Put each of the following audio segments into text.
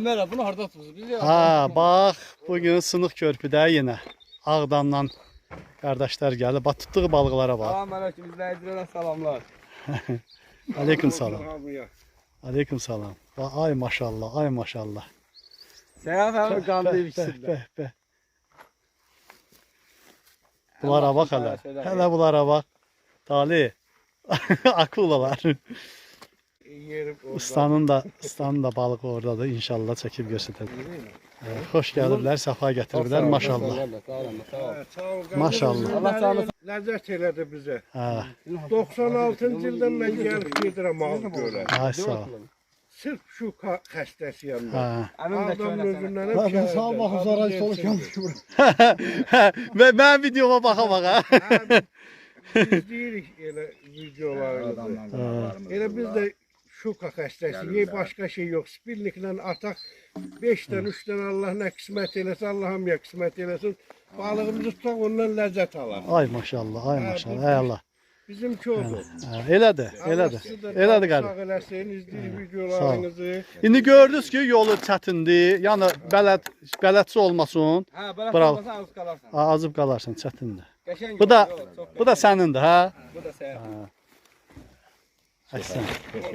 Merhaba, bunu harda tutuyoruz. Biz ya. Ha, bax, bugün Sınıq körpüdə yenə Ağdamdan qardaşlar gəldi. Bax, tutduğu balıqlara bax. Salam aleyküm, izləyicilərə salamlar. Aleyküm salam. Aleyküm salam. Ay maşallah, ay maşallah. Seyaf əmi qandı Bəh, ikisidir. bəh, bəh. Bunlara bax hələ. Hələ bunlara bax. Tali. Akulalar. Ustanın da balığı oradadır. İnşallah çəkib göstərəcək. Xoş gəliblər, səfa gətiriblər. Maşallah. Maşallah. Allah canı Ləzzət elədi bizə. Ha, 96-cı ildən mən gəlib gedirəm ağlı görə. ay sağ ol. Sırf şu xəstəsiyəm mən. Ha. əmim də Ağdam köynəsən. özündən hep şəhərdə. Sağ baxın saray solu gəlmiş. Və mən videoma baxa-baxa. İzləyirik elə videolarınızı. Elə biz də şuka xəstəsiyik, başqa şey yox. Spilliklə ataq 5-dən 3-dən Allah nə qismət eləsə, Allahım ya qismət eləsin. Balığımızı tutaq, ondan ləzzət alaq. Ay maşallah, ay maşallah. Ay Allah. Bizimki odur. Ha, elədir, elədir. Elədir qardaş. Sağ eləsin, izləyirik videolarınızı. İndi gördünüz ki, yolu çətindir. Yəni bələdçi olmasın. Hə, belə Bravo. qalmasan az qalarsan. Azıb qalarsan, çətindir. Qəşəng. Bu da yox, çox bu da sənindir, hə? Bu da seyaf. Əhsən.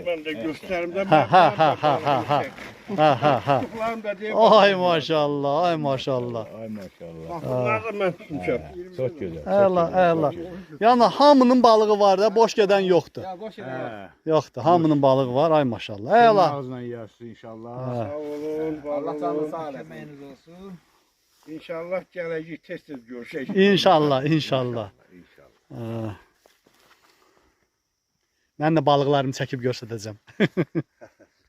Mən də göstərim də. Ha ha ha ha ha ha. Ha ha ha. Tutuqlarım da deyim. Ay maşallah, ay maşallah. Ay maşallah. Bax, bunlar da mən tutmuşam. Çok güzel. Allah, Allah. Yəni hamının balığı var da, boş gedən yoxdur. Ya boş elə. Yoxdur, hamının balığı var. Ay maşallah. Ay Allah. Ağzından yersin inşallah. Sağ olun, var Allah canı olun. sağ eləsin. olsun. İnşallah gələcək tez-tez görüşəcək. İnşallah, inşallah. İnşallah. Mən də balıqlarımı çəkib göstərəcəm.